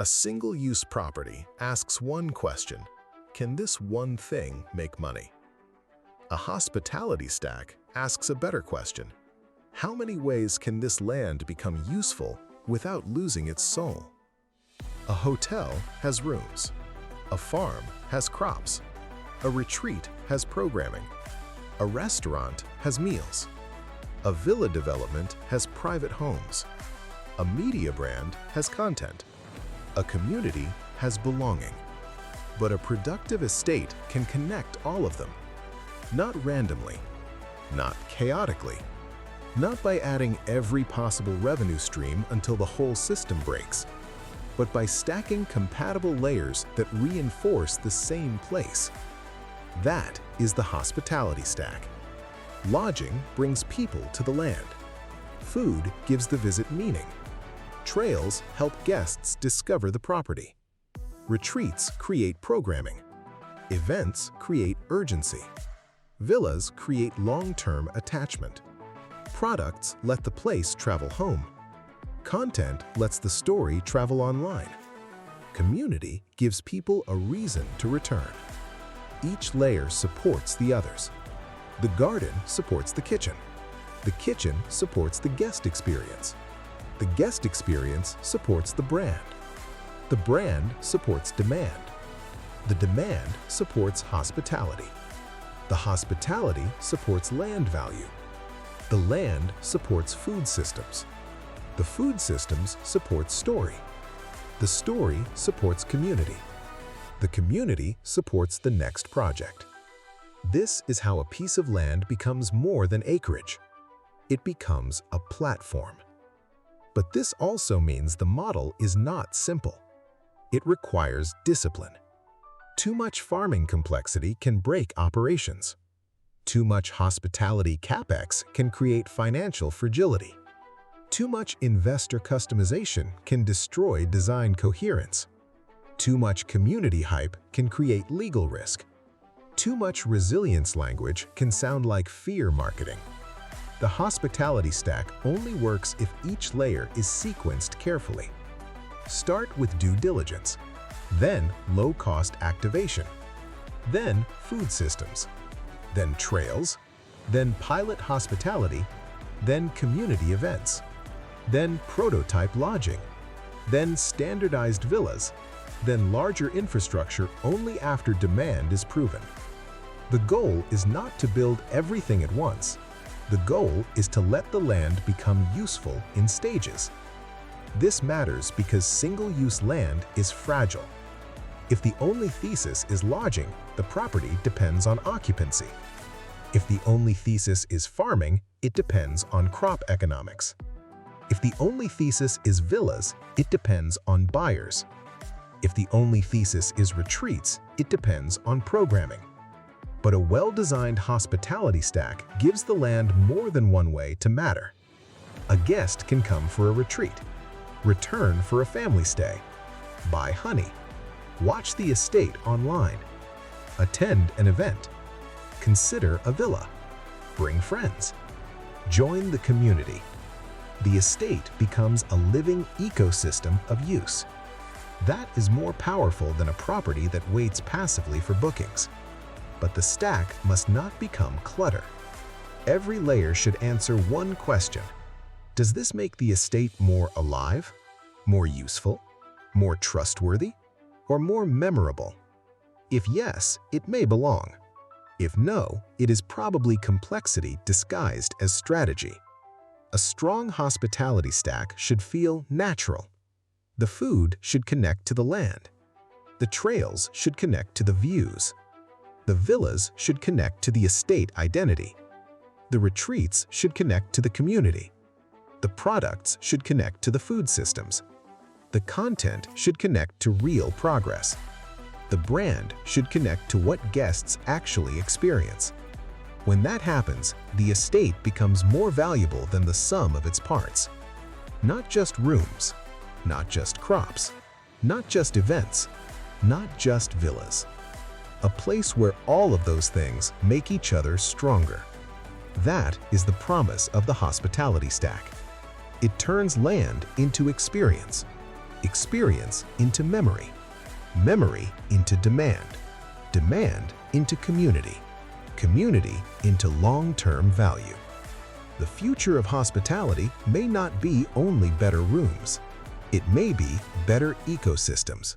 A single-use property asks one question: can this one thing make money? A hospitality stack asks a better question: how many ways can this land become useful without losing its soul? A hotel has rooms. A farm has crops. A retreat has programming. A restaurant has meals. A villa development has private homes. A media brand has content. A community has belonging. But a productive estate can connect all of them. Not randomly, not chaotically, not by adding every possible revenue stream until the whole system breaks, but by stacking compatible layers that reinforce the same place. That is the hospitality stack. Lodging brings people to the land. Food gives the visit meaning. Trails help guests discover the property. Retreats create programming. Events create urgency. Villas create long-term attachment. Products let the place travel home. Content lets the story travel online. Community gives people a reason to return. Each layer supports the others. The garden supports the kitchen. The kitchen supports the guest experience. The guest experience supports the brand. The brand supports demand. The demand supports hospitality. The hospitality supports land value. The land supports food systems. The food systems support story. The story supports community. The community supports the next project. This is how a piece of land becomes more than acreage. It becomes a platform. But this also means the model is not simple. It requires discipline. Too much farming complexity can break operations. Too much hospitality capex can create financial fragility. Too much investor customization can destroy design coherence. Too much community hype can create legal risk. Too much resilience language can sound like fear marketing. The hospitality stack only works if each layer is sequenced carefully. Start with due diligence, then low-cost activation, then food systems, then trails, then pilot hospitality, then community events, then prototype lodging, then standardized villas, then larger infrastructure only after demand is proven. The goal is not to build everything at once. The goal is to let the land become useful in stages. This matters because single-use land is fragile. If the only thesis is lodging, the property depends on occupancy. If the only thesis is farming, it depends on crop economics. If the only thesis is villas, it depends on buyers. If the only thesis is retreats, it depends on programming. But a well-designed hospitality stack gives the land more than one way to matter. A guest can come for a retreat, return for a family stay, buy honey, watch the estate online, attend an event, consider a villa, bring friends, join the community. The estate becomes a living ecosystem of use. That is more powerful than a property that waits passively for bookings. But the stack must not become clutter. Every layer should answer one question: does this make the estate more alive, more useful, more trustworthy, or more memorable? If yes, it may belong. If no, it is probably complexity disguised as strategy. A strong hospitality stack should feel natural. The food should connect to the land. The trails should connect to the views. The villas should connect to the estate identity. The retreats should connect to the community. The products should connect to the food systems. The content should connect to real progress. The brand should connect to what guests actually experience. When that happens, the estate becomes more valuable than the sum of its parts. Not just rooms, not just crops, not just events, not just villas. A place where all of those things make each other stronger. That is the promise of the hospitality stack. It turns land into experience. experience into memory, memory into demand, demand into community, community into long-term value. The future of hospitality may not be only better rooms. It may be better ecosystems.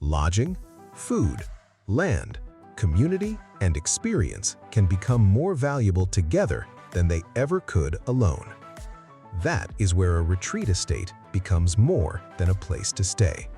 Lodging, food, land, community, and experience can become more valuable together than they ever could alone. That is where a retreat estate becomes more than a place to stay.